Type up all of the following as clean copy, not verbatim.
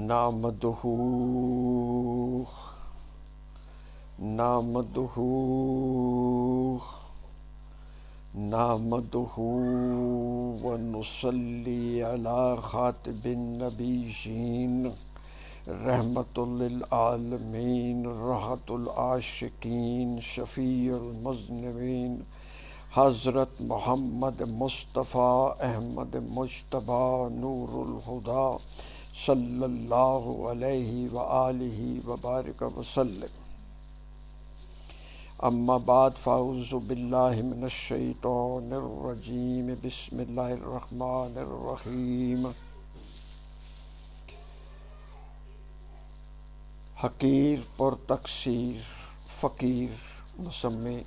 نعمدہ نعمدہ نعمدہ ونصلی علی خاتم النبیین رحمۃ للعالمین راحت العاشقین شفیع المذنبین حضرت محمد مصطفیٰ احمد مجتبیٰ نور الہدیٰ صلی اللہ علیہ وآلہ وبارک وسلم۔ اما بعد فاعوذ باللہ من الشیطان الرجیم بسم اللہ الرحمن الرحیم۔ حقیر پر تقصیر فقیر مسمی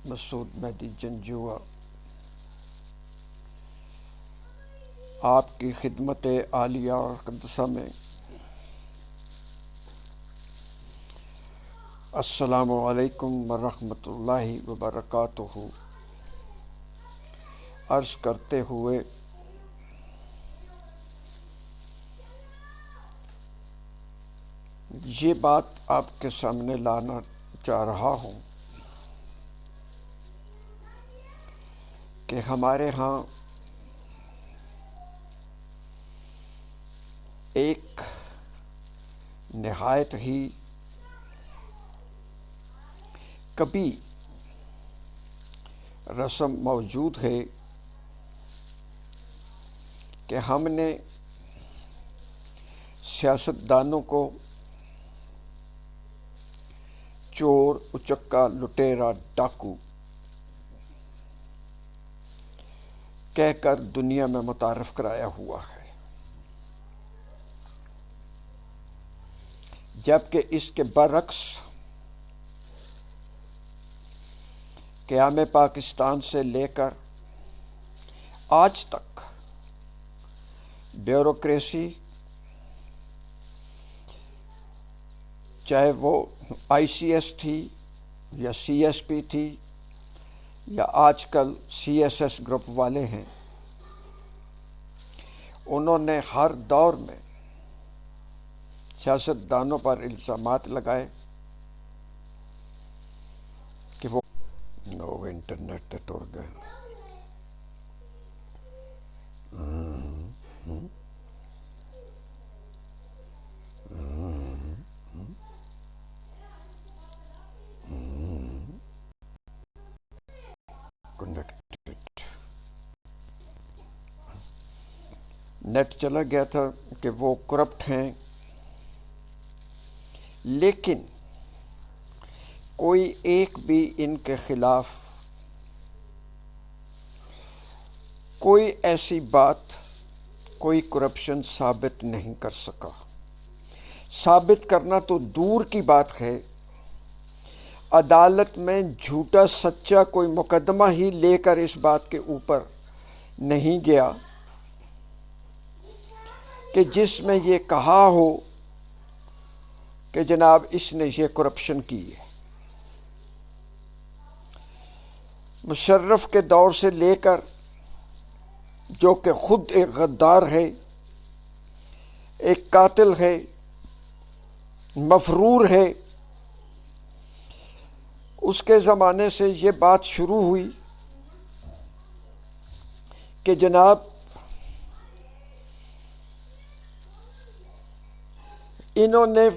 مسعود مہدی جنجوعہ آپ کی خدمت عالیہ اور قدسہ میں السلام علیکم ورحمۃ اللہ وبرکاتہ عرض کرتے ہوئے یہ بات آپ کے سامنے لانا چاہ رہا ہوں کہ ہمارے ہاں ایک نہایت ہی کبھی رسم موجود ہے کہ ہم نے سیاستدانوں کو چور اچکا لٹیرا ڈاکو کہہ کر دنیا میں متعارف کرایا ہوا ہے، جبکہ اس کے برعکس قیام پاکستان سے لے کر آج تک بیوروکریسی، چاہے وہ آئی سی ایس تھی یا سی ایس پی تھی یا آج کل سی ایس ایس گروپ والے ہیں، انہوں نے ہر دور میں سیاستدانوں پر الزامات لگائے کہ وہ انٹرنیٹ تے ٹر گئے۔ نیٹ چلا گیا تھا کہ وہ کرپٹ ہیں، لیکن کوئی ایک بھی ان کے خلاف کوئی ایسی بات، کوئی کرپشن ثابت نہیں کر سکا۔ ثابت کرنا تو دور کی بات ہے، عدالت میں جھوٹا سچا کوئی مقدمہ ہی لے کر اس بات کے اوپر نہیں گیا کہ جس میں یہ کہا ہو کہ جناب اس نے یہ کرپشن کی ہے۔ مشرف کے دور سے لے کر، جو کہ خود ایک غدار ہے، ایک قاتل ہے، مفرور ہے، اس کے زمانے سے یہ بات شروع ہوئی کہ جناب انہوں نے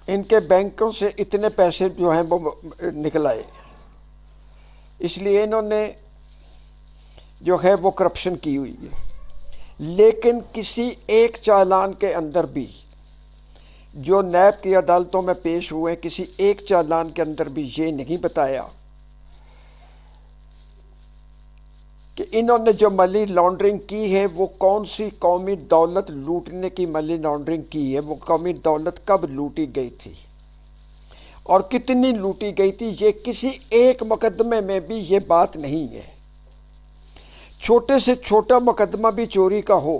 ان کے بینکوں سے اتنے پیسے جو ہیں وہ نکلائے، اس لیے انہوں نے جو ہے وہ کرپشن کی ہوئی ہے۔ لیکن کسی ایک چالان کے اندر بھی، جو نیب کی عدالتوں میں پیش ہوئے، کسی ایک چالان کے اندر بھی یہ نہیں بتایا کہ انہوں نے جو منی لانڈرنگ کی ہے وہ کون سی قومی دولت لوٹنے کی منی لانڈرنگ کی ہے، وہ قومی دولت کب لوٹی گئی تھی اور کتنی لوٹی گئی تھی۔ یہ کسی ایک مقدمے میں بھی یہ بات نہیں ہے۔ چھوٹے سے چھوٹا مقدمہ بھی چوری کا ہو،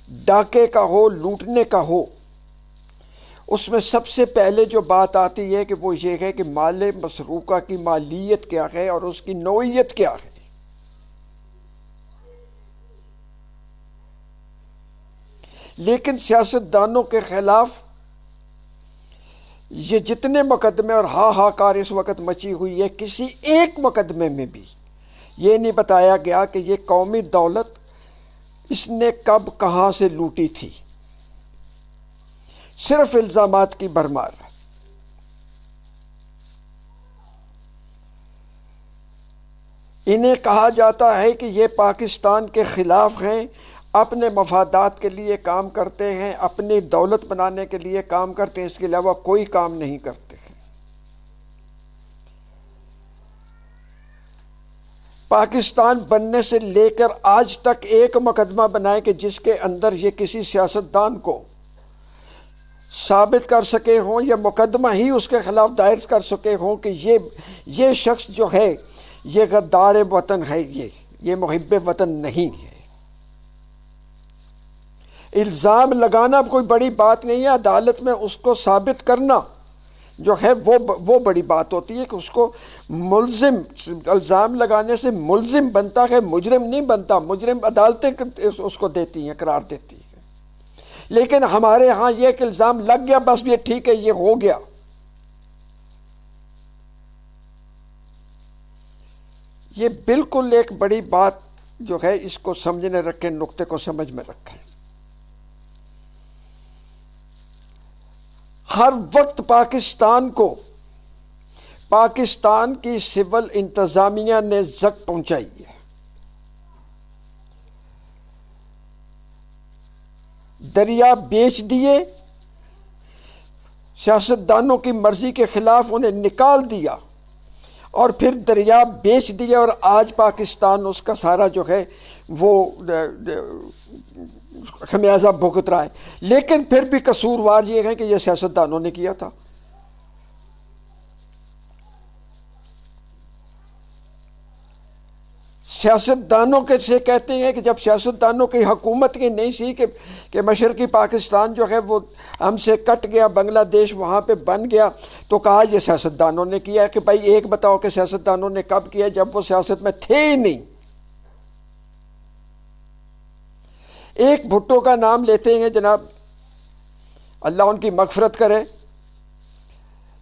ڈاکے کا ہو، لوٹنے کا ہو، اس میں سب سے پہلے جو بات آتی ہے کہ وہ یہ ہے کہ مال مسروقہ کی مالیت کیا ہے اور اس کی نوعیت کیا ہے۔ لیکن سیاستدانوں کے خلاف یہ جتنے مقدمے اور ہاکار اس وقت مچی ہوئی ہے، کسی ایک مقدمے میں بھی یہ نہیں بتایا گیا کہ یہ قومی دولت اس نے کب کہاں سے لوٹی تھی، صرف الزامات کی بھرمار۔ انہیں کہا جاتا ہے کہ یہ پاکستان کے خلاف ہیں، اپنے مفادات کے لیے کام کرتے ہیں، اپنی دولت بنانے کے لیے کام کرتے ہیں، اس کے علاوہ کوئی کام نہیں کرتے ہیں۔ پاکستان بننے سے لے کر آج تک ایک مقدمہ بنائے کہ جس کے اندر یہ کسی سیاستدان کو ثابت کر سکے ہوں یا مقدمہ ہی اس کے خلاف دائر کر سکے ہوں کہ یہ شخص جو ہے یہ غدار وطن ہے، یہ محب وطن نہیں ہے۔ الزام لگانا کوئی بڑی بات نہیں ہے، عدالت میں اس کو ثابت کرنا جو ہے وہ بڑی بات ہوتی ہے کہ اس کو ملزم، الزام لگانے سے ملزم بنتا ہے، مجرم نہیں بنتا۔ مجرم عدالتیں اس کو دیتی ہیں، قرار دیتی ہیں۔ لیکن ہمارے ہاں یہ ایک الزام لگ گیا، بس یہ ٹھیک ہے، یہ ہو گیا۔ یہ بالکل ایک بڑی بات جو ہے، اس کو سمجھنے رکھیں، نقطے کو سمجھ میں رکھیں۔ ہر وقت پاکستان کو پاکستان کی سول انتظامیہ نے زک پہنچائی ہے۔ دریا بیچ دیے، سیاستدانوں کی مرضی کے خلاف انہیں نکال دیا، اور پھر دریا بیچ دیا، اور آج پاکستان اس کا سارا جو ہے وہ خمیازہ بھگت رہا ہے۔ لیکن پھر بھی قصوروار یہ ہے کہ یہ سیاستدانوں نے کیا تھا۔ سیاستدانوں کے سے کہتے ہیں کہ جب سیاستدانوں کی حکومت کی نہیں سی کہ مشرقی پاکستان جو ہے وہ ہم سے کٹ گیا، بنگلہ دیش وہاں پہ بن گیا، تو کہا یہ سیاستدانوں نے کیا ہے۔ کہ بھائی ایک بتاؤ کہ سیاستدانوں نے کب کیا، جب وہ سیاست میں تھے ہی نہیں۔ ایک بھٹو کا نام لیتے ہیں جناب، اللہ ان کی مغفرت کرے،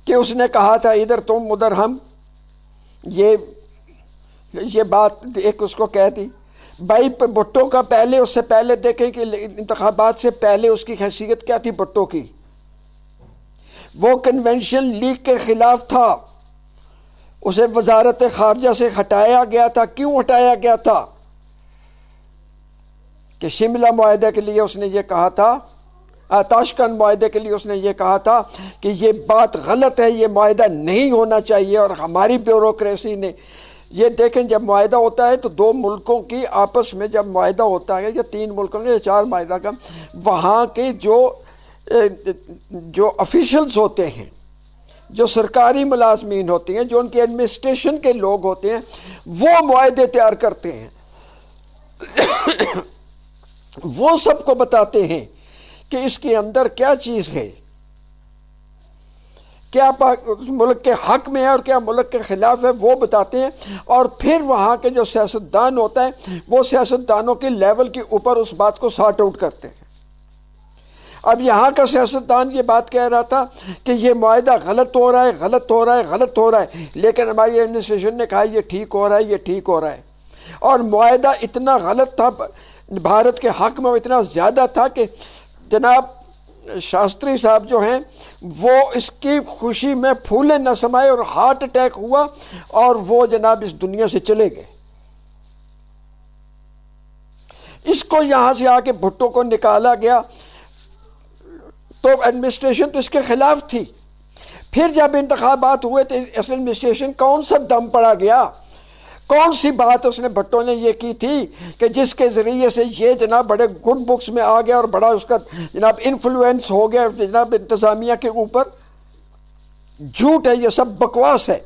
کہ اس نے کہا تھا ادھر تم ادھر ہم، یہ بات ایک اس کو کہہ دی۔ بھائی بھٹو کا پہلے، اس سے پہلے دیکھیں کہ انتخابات سے پہلے اس کی حیثیت کیا تھی بھٹو کی؟ وہ کنونشن لیگ کے خلاف تھا، اسے وزارت خارجہ سے ہٹایا گیا تھا۔ کیوں ہٹایا گیا تھا؟ کہ شملہ معاہدے کے لیے اس نے یہ کہا تھا، تاشکند معاہدے کے لیے اس نے یہ کہا تھا کہ یہ بات غلط ہے، یہ معاہدہ نہیں ہونا چاہیے۔ اور ہماری بیوروکریسی نے یہ دیکھیں، جب معاہدہ ہوتا ہے تو دو ملکوں کی آپس میں جب معاہدہ ہوتا ہے، یا تین ملکوں یا چار معاہدہ کا، وہاں کے جو آفیشلز ہوتے ہیں، جو سرکاری ملازمین ہوتے ہیں، جو ان کی ایڈمنسٹریشن کے لوگ ہوتے ہیں، وہ معاہدے تیار کرتے ہیں۔ وہ سب کو بتاتے ہیں کہ اس کے اندر کیا چیز ہے، کیا ملک کے حق میں ہے اور کیا ملک کے خلاف ہے، وہ بتاتے ہیں۔ اور پھر وہاں کے جو سیاستدان ہوتا ہے، وہ سیاستدانوں کے لیول کے اوپر اس بات کو سارٹ آؤٹ کرتے ہیں۔ اب یہاں کا سیاستدان یہ بات کہہ رہا تھا کہ یہ معاہدہ غلط ہو رہا ہے، غلط ہو رہا ہے، غلط ہو رہا ہے، لیکن ہماری ایڈمنسٹریشن نے کہا یہ ٹھیک ہو رہا ہے، یہ ٹھیک ہو رہا ہے۔ اور معاہدہ اتنا غلط تھا بھارت کے حق میں، اتنا زیادہ تھا کہ جناب شاستری صاحب جو ہیں وہ اس کی خوشی میں پھولے نہ سمائے، اور ہارٹ اٹیک ہوا، اور وہ جناب اس دنیا سے چلے گئے۔ اس کو یہاں سے آ کے بھٹو کو نکالا گیا، تو ایڈمنسٹریشن تو اس کے خلاف تھی۔ پھر جب انتخابات ہوئے تو اس ایڈمنسٹریشن کون سا دم پڑا گیا، کون سی بات اس نے بھٹو نے یہ کی تھی کہ جس کے ذریعے سے یہ جناب بڑے گڈ بکس میں آ گیا اور بڑا اس کا جناب انفلوئنس ہو گیا جناب انتظامیہ کے اوپر۔ جھوٹ ہے، یہ سب بکواس ہے۔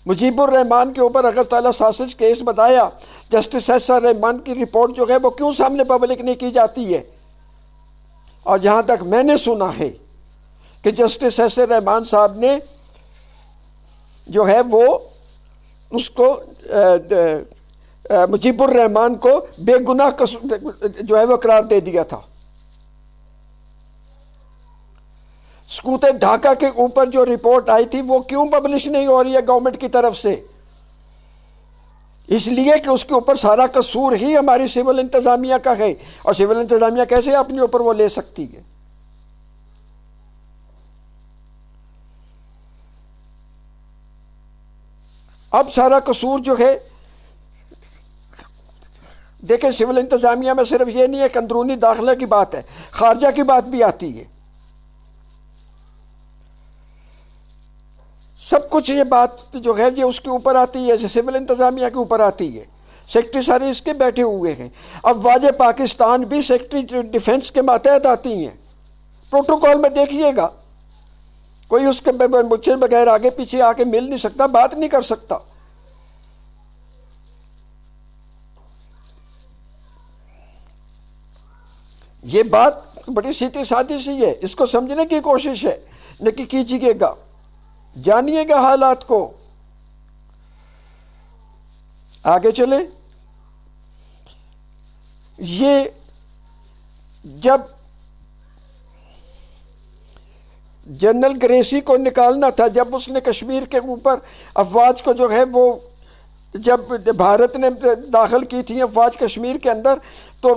مجیب الرحمان کے اوپر اگر تعالیٰ ساسج کیس بتایا، جسٹس ایس آر رحمان کی رپورٹ جو ہے وہ کیوں سامنے پبلک نہیں کی جاتی ہے؟ اور جہاں تک میں نے سنا ہے کہ جسٹس ایس آر رحمان صاحب نے جو ہے وہ اس کو مجیب الرحمان کو بے گناہ جو ہے وہ قرار دے دیا تھا. سکوت ڈھاکہ کے اوپر جو رپورٹ آئی تھی وہ کیوں پبلش نہیں ہو رہی ہے گورنمنٹ کی طرف سے؟ اس لیے کہ اس کے اوپر سارا قصور ہی ہماری سول انتظامیہ کا ہے، اور سول انتظامیہ کیسے اپنے اوپر وہ لے سکتی ہے؟ اب سارا قصور جو ہے، دیکھیں سول انتظامیہ میں صرف یہ نہیں ہے کہ اندرونی داخلہ کی بات ہے، خارجہ کی بات بھی آتی ہے. سب کچھ یہ بات جو ہے یہ اس کے اوپر آتی ہے، سول انتظامیہ کے اوپر آتی ہے. سیکرٹری سارے اس کے بیٹھے ہوئے ہیں. اب واجہ پاکستان بھی سیکرٹری ڈیفنس کے ماتحت آتی ہیں. پروٹوکول میں دیکھیے گا، کوئی اس کے مجھ سے بغیر آگے پیچھے آ کے مل نہیں سکتا، بات نہیں کر سکتا. یہ بات بڑی سیدھی سادی سی ہے، اس کو سمجھنے کی کوشش ہے لیکن کیجیے گا، جانیے گا حالات کو. آگے چلیں. یہ جب جنرل گریسی کو نکالنا تھا، جب اس نے کشمیر کے اوپر افواج کو جو ہے وہ جب بھارت نے داخل کی تھی افواج کشمیر کے اندر، تو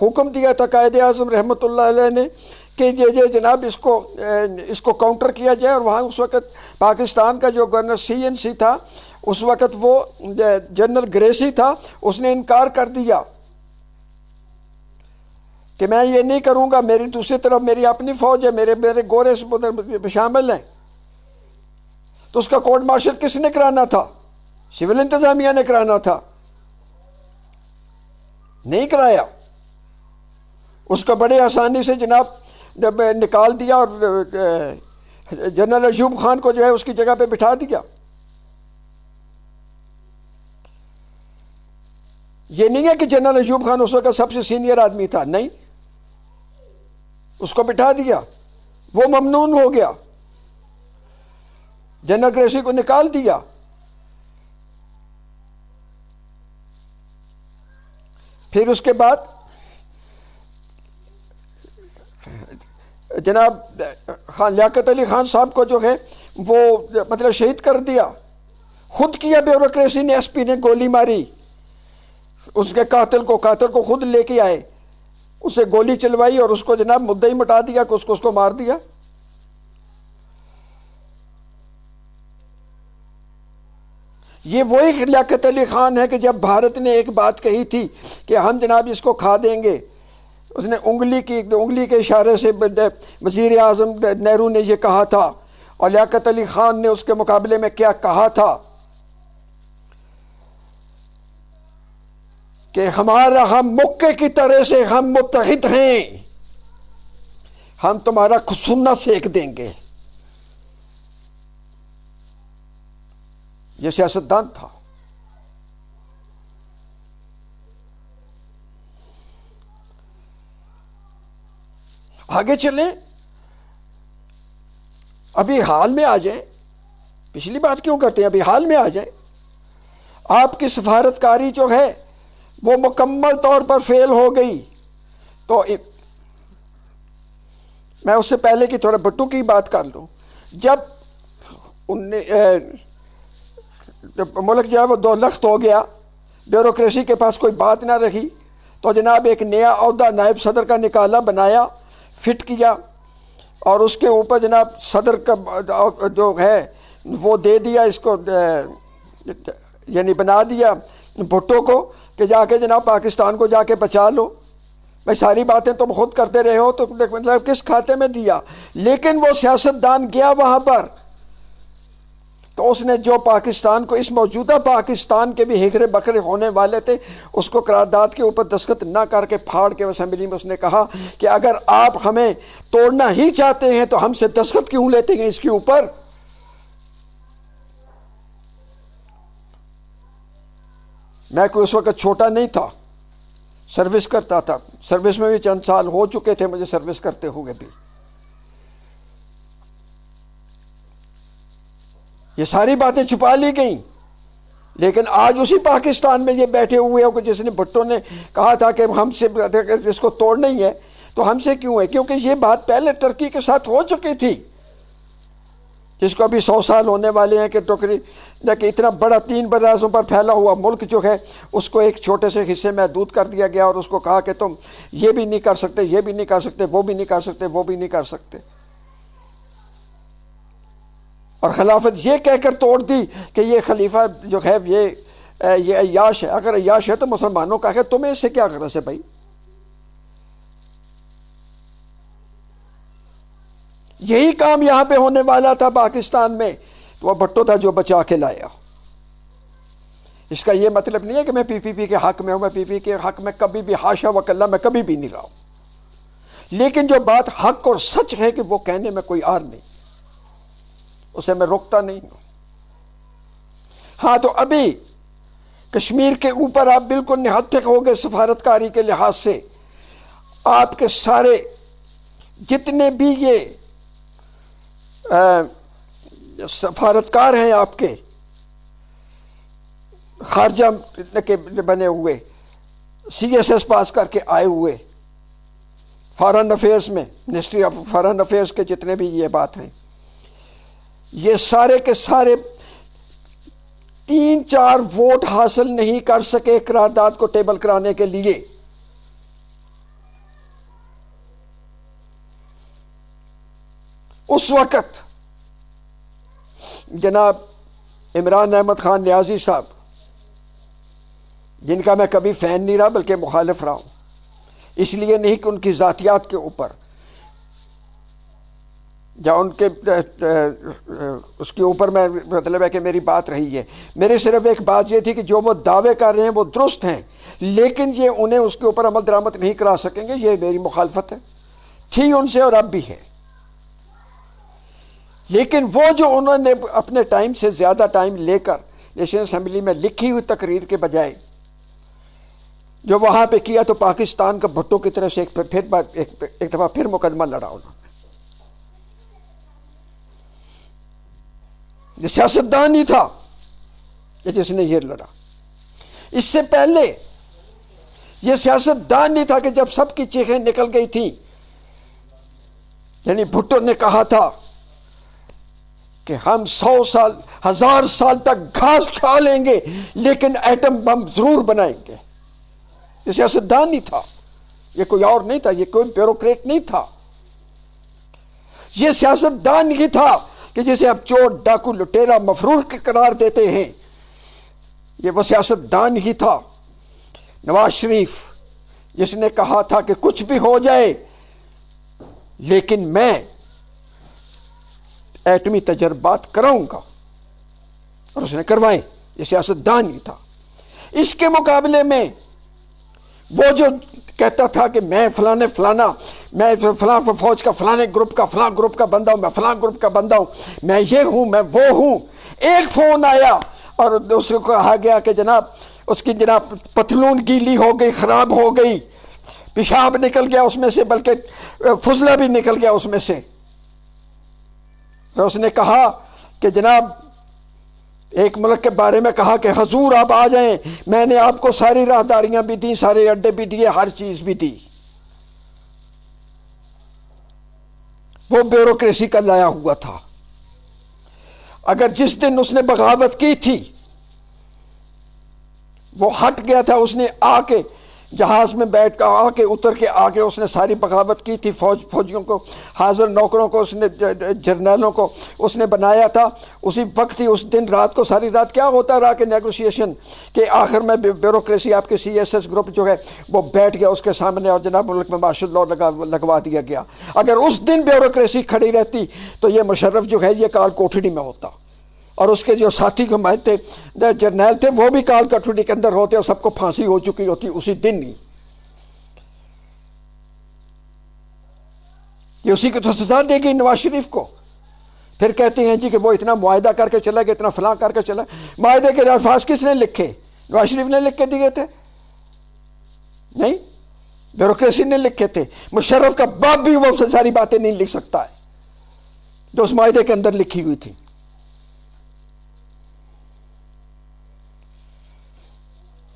حکم دیا تھا قائد اعظم رحمۃ اللہ علیہ نے کہ یہ جناب اس کو کاؤنٹر کیا جائے. اور وہاں اس وقت پاکستان کا جو گورنر CNC تھا اس وقت وہ جنرل گریسی تھا، اس نے انکار کر دیا کہ میں یہ نہیں کروں گا، میری دوسری طرف میری اپنی فوج ہے، میرے گورے شامل ہیں. تو اس کا کورٹ مارشل کس نے کرانا تھا؟ سول انتظامیہ نے کرانا تھا، نہیں کرایا. اس کو بڑے آسانی سے جناب جب نکال دیا اور جنرل ایوب خان کو جو ہے اس کی جگہ پہ بٹھا دیا. یہ نہیں ہے کہ جنرل ایوب خان اس وقت سب سے سینئر آدمی تھا، نہیں، اس کو بٹھا دیا، وہ ممنون ہو گیا، جنرل گریسی کو نکال دیا. پھر اس کے بعد جناب لیاقت علی خان صاحب کو جو ہے وہ مطلب شہید کر دیا. خود کیا بیوروکریسی نے، SP نے گولی ماری اس کے قاتل کو خود لے کے آئے، اسے گولی چلوائی اور اس کو جناب مدعی مٹا دیا کہ اس کو مار دیا. یہ وہی لیاقت علی خان ہے کہ جب بھارت نے ایک بات کہی تھی کہ ہم جناب اس کو کھا دیں گے، اس نے انگلی کے اشارے سے وزیر اعظم نہرو نے یہ کہا تھا، اور لیاقت علی خان نے اس کے مقابلے میں کیا کہا تھا کہ ہم مکے کی طرح سے ہم متحد ہیں، ہم تمہارا سننا سیک دیں گے. یہ سیاستدان تھا. آگے چلیں، ابھی حال میں آ جائیں. پچھلی بات کیوں کرتے ہیں، ابھی حال میں آ جائیں. آپ کی سفارتکاری جو ہے وہ مکمل طور پر فیل ہو گئی. تو میں اس سے پہلے کی تھوڑا بٹو کی بات کر لوں. جب ملک جو ہے وہ دو لخت ہو گیا، بیوروکریسی کے پاس کوئی بات نہ رہی، تو جناب ایک نیا عہدہ نائب صدر کا نکالا، بنایا، فٹ کیا، اور اس کے اوپر جناب صدر کا جو ہے وہ دے دیا، اس کو یعنی بنا دیا بھٹو کو کہ جا کے جناب پاکستان کو جا کے بچا لو. بھائی ساری باتیں تم خود کرتے رہے ہو، تو مطلب کس کھاتے میں دیا. لیکن وہ سیاستدان گیا وہاں پر، تو اس نے جو پاکستان کو، اس موجودہ پاکستان کے بھی ہیکرے بکرے ہونے والے تھے، اس کو قرارداد کے اوپر دستخط نہ کر کے پھاڑ کے اسمبلی میں اس نے کہا کہ اگر آپ ہمیں توڑنا ہی چاہتے ہیں تو ہم سے دستخط کیوں لیتے ہیں اس کے اوپر. میں کوئی اس وقت چھوٹا نہیں تھا، سروس کرتا تھا، سروس میں بھی چند سال ہو چکے تھے مجھے سروس کرتے ہوئے بھی. یہ ساری باتیں چھپا لی گئیں، لیکن آج اسی پاکستان میں یہ بیٹھے ہوئے ہو کہ جس نے بھٹو نے کہا تھا کہ ہم سے اس کو توڑنا ہی ہے، تو ہم سے کیوں ہے؟ کیونکہ یہ بات پہلے ترکی کے ساتھ ہو چکی تھی، جس کو ابھی 100 سال ہونے والے ہیں، کہ کہ اتنا بڑا 3 براعظموں پر پھیلا ہوا ملک جو ہے اس کو ایک چھوٹے سے حصے میں محدود کر دیا گیا، اور اس کو کہا کہ تم یہ بھی نہیں کر سکتے، یہ بھی نہیں کر سکتے، وہ بھی نہیں کر سکتے، وہ بھی نہیں کر سکتے، اور خلافت یہ کہہ کر توڑ دی کہ یہ خلیفہ جو ہے یہ عیاش ہے۔ اگر عیاش ہے تو مسلمانوں کا ہے، تمہیں اس سے کیا غرض ہے بھائی؟ یہی کام یہاں پہ ہونے والا تھا پاکستان میں، تو وہ بھٹو تھا جو بچا کے لایا۔ اس کا یہ مطلب نہیں ہے کہ میں پی پی پی کے حق میں ہوں، میں پی پی کے حق میں کبھی بھی حاشا وکلا میں کبھی بھی نہیں رہا ہوں، لیکن جو بات حق اور سچ ہے کہ وہ کہنے میں کوئی آر نہیں، اسے میں روکتا نہیں ہوں۔ ہاں تو ابھی کشمیر کے اوپر آپ بالکل نہتک ہو گئے سفارتکاری کے لحاظ سے، آپ کے سارے جتنے بھی یہ سفارتکار ہیں آپ کے خارجہ کے بنے ہوئے، سی ایس ایس پاس کر کے آئے ہوئے، فارن افیئرس میں منسٹری آف فارن افیئرس کے جتنے بھی یہ بات ہیں، یہ سارے کے سارے 3-4 ووٹ حاصل نہیں کر سکے قرارداد کو ٹیبل کرانے کے لیے۔ اس وقت جناب عمران احمد خان نیازی صاحب، جن کا میں کبھی فین نہیں رہا بلکہ مخالف رہا ہوں، اس لیے نہیں کہ ان کی ذاتیات کے اوپر یا ان کے اس کے اوپر میں مطلب ہے کہ میری بات رہی ہے، میری صرف ایک بات یہ تھی کہ جو وہ دعوے کر رہے ہیں وہ درست ہیں، لیکن یہ انہیں اس کے اوپر عمل درآمد نہیں کرا سکیں گے، یہ میری مخالفت ہے، تھی ان سے اور اب بھی ہے۔ لیکن وہ جو انہوں نے اپنے ٹائم سے زیادہ ٹائم لے کر نیشنل اسمبلی میں لکھی ہوئی تقریر کے بجائے جو وہاں پہ کیا، تو پاکستان کا بھٹو کی طرح سے ایک دفعہ پھر مقدمہ لڑا انہوں نے۔ یہ سیاستدان ہی تھا جس نے یہ لڑا۔ اس سے پہلے یہ سیاستدان نہیں تھا کہ جب سب کی چیخیں نکل گئی تھیں، یعنی بھٹو نے کہا تھا کہ ہم 100 سال 1000 سال تک گھاس کھا لیں گے لیکن ایٹم بم ضرور بنائیں گے۔ یہ سیاستدان نہیں تھا، یہ کوئی اور نہیں تھا، یہ کوئی بیوروکریٹ نہیں تھا، یہ سیاستدان ہی تھا کہ جسے اب چور ڈاکو لٹیرا مفرور کے قرار دیتے ہیں، یہ وہ سیاستدان ہی تھا نواز شریف جس نے کہا تھا کہ کچھ بھی ہو جائے لیکن میں ایٹمی تجربات کراؤں گا، اور اس نے کروائے۔ یہ سیاستدان ہی تھا۔ اس کے مقابلے میں وہ جو کہتا تھا کہ میں فلانا میں فلاں فوج کا فلانے گروپ کا فلاں گروپ کا بندہ ہوں، میں فلاں گروپ کا بندہ ہوں، میں یہ ہوں، میں وہ ہوں، ایک فون آیا اور دوسرے کو کہا گیا کہ جناب اس کی جناب پتلون گیلی ہو گئی، خراب ہو گئی، پیشاب نکل گیا اس میں سے، بلکہ فضلہ بھی نکل گیا اس میں سے، اور اس نے کہا کہ جناب ایک ملک کے بارے میں کہا کہ حضور آپ آ جائیں، میں نے آپ کو ساری راہداریاں بھی دی، سارے اڈے بھی دیے، ہر چیز بھی دی۔ وہ بیوروکریسی کا لایا ہوا تھا۔ اگر جس دن اس نے بغاوت کی تھی وہ ہٹ گیا تھا، اس نے آ کے جہاز میں بیٹھ کر آ کے اتر کے آ کے اس نے ساری بغاوت کی تھی، فوجیوں کو، حاضر نوکروں کو، اس نے جرنیلوں کو اس نے بنایا تھا، اسی وقت ہی اس دن رات کو ساری رات کیا ہوتا رہا کہ نیگوشیشن کے آخر میں بیوروکریسی آپ کے سی ایس ایس گروپ جو ہے وہ بیٹھ گیا اس کے سامنے اور جناب ملک میں مارشل لاء لگوا دیا گیا۔ اگر اس دن بیوروکریسی کھڑی رہتی تو یہ مشرف جو ہے یہ کال کوٹھڑی میں ہوتا، اور اس کے جو ساتھی تھے جرنیل تھے وہ بھی کال کوٹھڑی کے اندر ہوتے اور سب کو پھانسی ہو چکی ہوتی اسی دن ہی۔ یہ اسی کو تو سزا دے گی نواز شریف کو۔ پھر کہتے ہیں جی کہ وہ اتنا معاہدہ کر کے چلا گیا، اتنا فلاں کر کے چلا۔ معاہدے کے الفاظ کس نے لکھے؟ نواز شریف نے لکھ کے دیے تھے؟ نہیں، بیوروکریسی نے لکھے تھے۔ مشرف کا باپ بھی وہ ساری باتیں نہیں لکھ سکتا ہے جو اس معاہدے کے اندر لکھی ہوئی تھی۔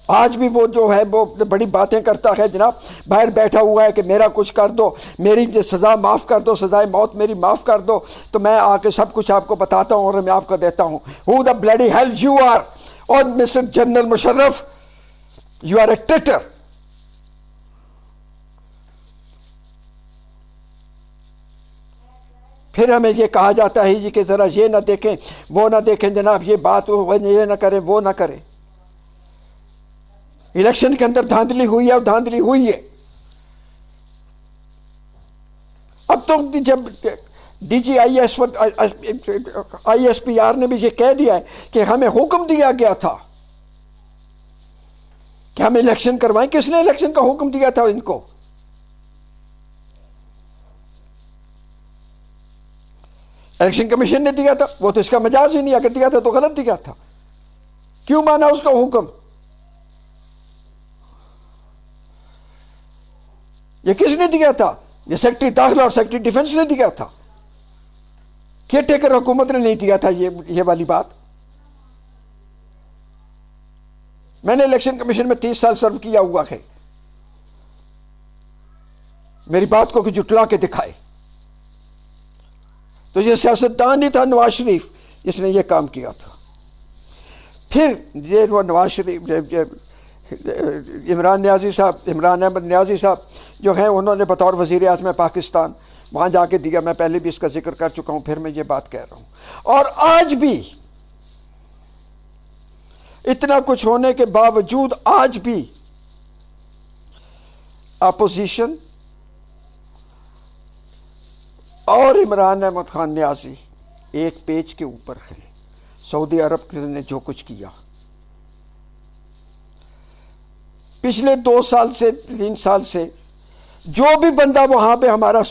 آج بھی وہ جو ہے وہ بڑی باتیں کرتا ہے جناب، باہر بیٹھا ہوا ہے کہ میرا کچھ کر دو، میری سزا معاف کر دو، سزائے موت میری معاف کر دو، تو میں آ کے سب کچھ آپ کو بتاتا ہوں اور میں آپ کو دیتا ہوں. Who the bloody hell you are؟ اور mister general Musharraf, you are a traitor. پھر ہمیں یہ کہا جاتا ہے جی کہ ذرا یہ نہ دیکھیں وہ نہ دیکھیں جناب، یہ بات یہ نہ کریں وہ نہ کریں. الیکشن کے اندر دھاندلی ہوئی ہے، دھاندلی ہوئی ہے. اب تو جب D G I S P R نے بھی یہ کہہ دیا ہے کہ ہمیں حکم دیا گیا تھا کہ ہم الیکشن کروائیں. کس نے الیکشن کا حکم دیا تھا ان کو؟ الیکشن کمیشن نے دیا تھا. وہ تو اس کا مجاز ہی نہیں، اگر دیا تھا تو غلط دیا تھا. کیوں مانا اس کا حکم؟ یہ کس نے دیا تھا؟ یہ سیکرٹری داخلہ اور سیکرٹری ڈیفنس نے دیا تھا. کیئر ٹیکر حکومت نے نہیں دیا تھا یہ والی بات. میں نے الیکشن کمیشن میں 30 سال سرو کیا ہوا ہے. میری بات کو جھٹلا کے دکھائے. تو یہ سیاستدان ہی تھا نواز شریف جس نے یہ کام کیا تھا. پھر یہ وہ نواز شریف عمران احمد نیازی صاحب جو ہیں، انہوں نے بطور وزیر اعظم پاکستان وہاں جا کے دیا. میں پہلے بھی اس کا ذکر کر چکا ہوں، پھر میں یہ بات کہہ رہا ہوں. اور آج بھی اتنا کچھ ہونے کے باوجود آج بھی اپوزیشن اور عمران احمد خان نیازی ایک پیج کے اوپر ہے. سعودی عرب نے جو کچھ کیا پچھلے 2 سال سے 3 سال سے، جو بھی بندہ وہاں پہ ہمارا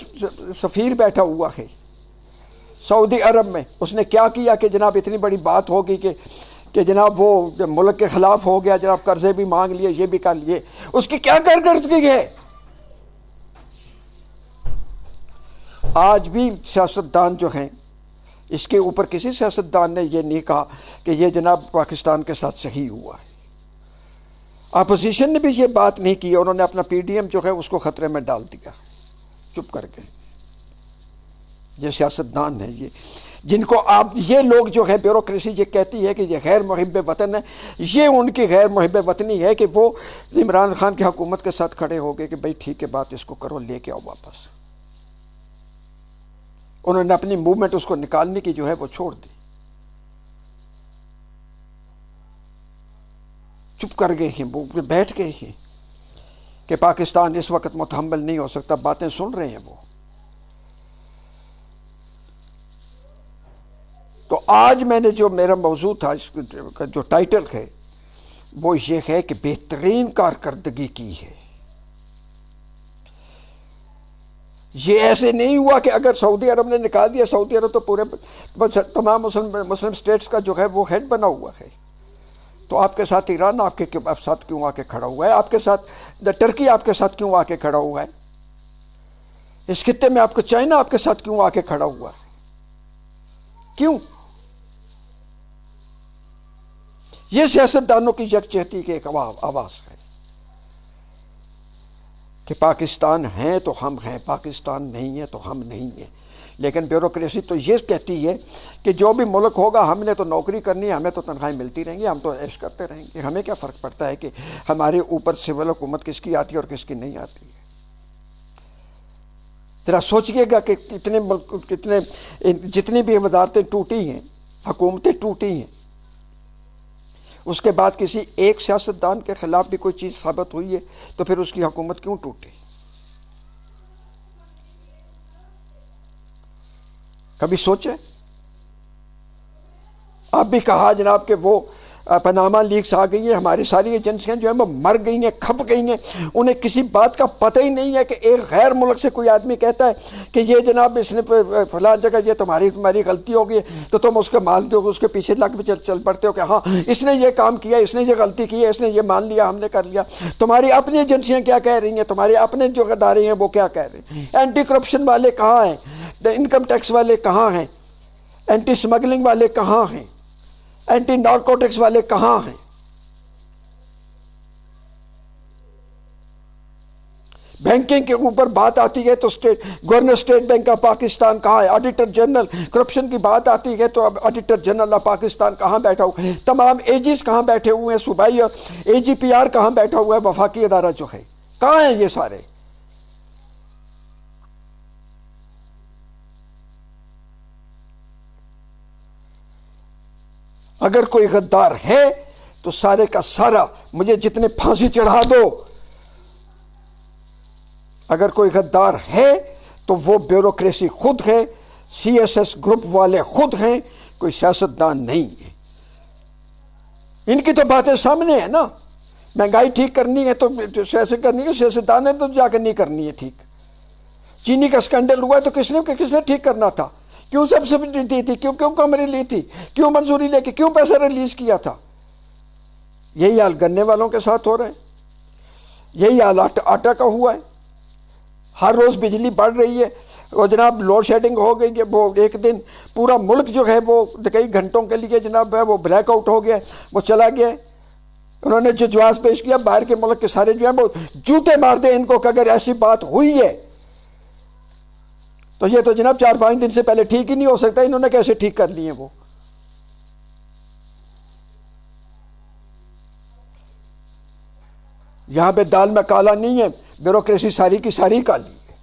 سفیر بیٹھا ہوا ہے سعودی عرب میں، اس نے کیا کیا کہ جناب اتنی بڑی بات ہوگی کہ جناب وہ ملک کے خلاف ہو گیا، جناب قرضے بھی مانگ لیے، یہ بھی کر لیے. اس کی کیا کارکردگی ہے؟ آج بھی سیاستدان جو ہیں، اس کے اوپر کسی سیاستدان نے یہ نہیں کہا کہ یہ جناب پاکستان کے ساتھ صحیح ہوا ہے. اپوزیشن نے بھی یہ بات نہیں کی. انہوں نے اپنا پی ڈی ایم جو ہے اس کو خطرے میں ڈال دیا چپ کر کے. یہ سیاستدان ہیں یہ، جن کو آپ یہ لوگ جو ہے بیوروکریسی یہ کہتی ہے کہ یہ غیر محب وطن ہے. یہ ان کی غیر محب وطنی ہے کہ وہ عمران خان کی حکومت کے ساتھ کھڑے ہو گئے کہ بھائی ٹھیک ہے، بات اس کو کرو، لے کے آؤ واپس. انہوں نے اپنی موومنٹ اس کو نکالنے کی جو ہے وہ چھوڑ دی. چپ کر گئے ہیں، وہ بیٹھ گئے ہیں کہ پاکستان اس وقت متحمل نہیں ہو سکتا. باتیں سن رہے ہیں وہ. تو آج میں نے جو میرا موضوع تھا، اس کا جو ٹائٹل ہے وہ یہ ہے کہ بہترین کارکردگی کی ہے. یہ ایسے نہیں ہوا کہ اگر سعودی عرب نے نکال دیا، سعودی عرب تو پورے تمام مسلم سٹیٹس کا جو ہے وہ ہیڈ بنا ہوا ہے. تو آپ کے ساتھ ایران آپ کے ساتھ کیوں آ کے کھڑا ہوا ہے؟ آپ کے ساتھ ٹرکی آپ کے ساتھ کیوں آ کے کھڑا ہوا ہے؟ اس خطے میں آپ کو چائنا آپ کے ساتھ کیوں آ کے کھڑا ہوا ہے؟ کیوں؟ یہ سیاستدانوں کی یکجہتی کی ایک آواز ہے کہ پاکستان ہیں تو ہم ہیں، پاکستان نہیں ہے تو ہم نہیں ہیں. لیکن بیوروکریسی تو یہ کہتی ہے کہ جو بھی ملک ہوگا ہم نے تو نوکری کرنی ہے، ہمیں تو تنخواہیں ملتی رہیں گی، ہم تو عیش کرتے رہیں گے. ہمیں کیا فرق پڑتا ہے کہ ہمارے اوپر سول حکومت کس کی آتی ہے اور کس کی نہیں آتی ہے؟ ذرا سوچئے گا کہ جتنی بھی وزارتیں ٹوٹی ہیں، حکومتیں ٹوٹی ہیں، اس کے بعد کسی ایک سیاستدان کے خلاف بھی کوئی چیز ثابت ہوئی ہے تو پھر اس کی حکومت کیوں ٹوٹی؟ کبھی سوچے؟ اب بھی کہا جناب کہ وہ پاناما لیکس آ گئی ہیں، ہماری ساری ایجنسیاں جو ہیں وہ مر گئی ہیں، کھپ گئی ہیں. انہیں کسی بات کا پتہ ہی نہیں ہے کہ ایک غیر ملک سے کوئی آدمی کہتا ہے کہ یہ جناب اس نے فلاں جگہ یہ تمہاری غلطی ہو گئی تو تم اس کے مان دو، اس کے پیچھے لگ بھی چل پڑتے ہو کہ ہاں اس نے یہ کام کیا، اس نے یہ غلطی کی ہے، اس نے یہ مان لیا، ہم نے کر لیا. تمہاری اپنی ایجنسیاں کیا کہہ رہی ہیں، تمہارے اپنے جو ادارے ہیں وہ کیا کہہ رہے ہیں؟ اینٹی کرپشن والے کہاں ہیں؟ انکم ٹیکس والے کہاں ہیں؟ اینٹی اسمگلنگ والے کہاں ہیں؟ اینٹی نارکوٹکس والے کہاں ہیں؟ بینکنگ کے اوپر بات آتی ہے تو governor state bank of Pakistan کہاں ہے؟ آڈیٹر جنرل کرپشن کی بات آتی ہے تو اب آڈیٹر جنرل آف پاکستان کہاں بیٹھا ہوا؟ تمام ایجز کہاں بیٹھے ہوئے ہیں؟ صوبائی اور AGPR کہاں بیٹھا ہوا ہے؟ وفاقی ادارہ جو ہے کہاں ہیں یہ سارے؟ اگر کوئی غدار ہے تو سارے کا سارا مجھے جتنے پھانسی چڑھا دو. اگر کوئی غدار ہے تو وہ بیوروکریسی خود ہے، CSS گروپ والے خود ہیں، کوئی سیاستدان نہیں ہے. ان کی تو باتیں سامنے ہیں نا. مہنگائی ٹھیک کرنی ہے تو سیاست کرنی ہے، سیاستدان ہے تو جا کے نہیں کرنی ہے ٹھیک. چینی کا اسکینڈل ہوا ہے تو کس نے ٹھیک کرنا تھا؟ کیوں سبسڈی دی تھی؟ کیوں کمری لی تھی؟ کیوں منظوری لے کے کیوں پیسہ ریلیز کیا تھا؟ یہی حال گنے والوں کے ساتھ ہو رہا ہے، یہی حال آٹا کا ہوا ہے. ہر روز بجلی بڑھ رہی ہے اور جناب لوڈ شیڈنگ ہو گئی ہے. وہ ایک دن پورا ملک جو ہے وہ کئی گھنٹوں کے لیے جناب ہے وہ بلیک آؤٹ ہو گیا، وہ چلا گیا. انہوں نے جو جواز پیش کیا باہر کے ملک کے سارے جو ہیں وہ جوتے مار دیں ان کو کہ اگر ایسی بات ہوئی ہے تو یہ تو جناب 4-5 دن سے پہلے ٹھیک ہی نہیں ہو سکتا. انہوں نے کیسے ٹھیک کر لیے؟ وہ یہاں پہ دال میں کالا نہیں ہے، بیوروکریسی ساری کی ساری کالی ہے.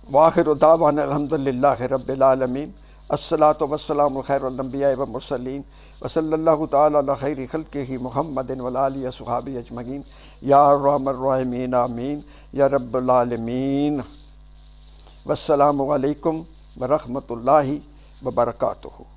وآخر دعوانا الحمدللہ رب العالمین. الصلاۃ والسلام خیر الانبیاء والمرسلین وصلی اللہ تعالی علی خیر خلقہ محمد وآلہ وصحبہ اجمعین. یا ارحم الراحمین آمین یا رب العالمین. والسلام علیکم ورحمۃ اللہ وبرکاتہ.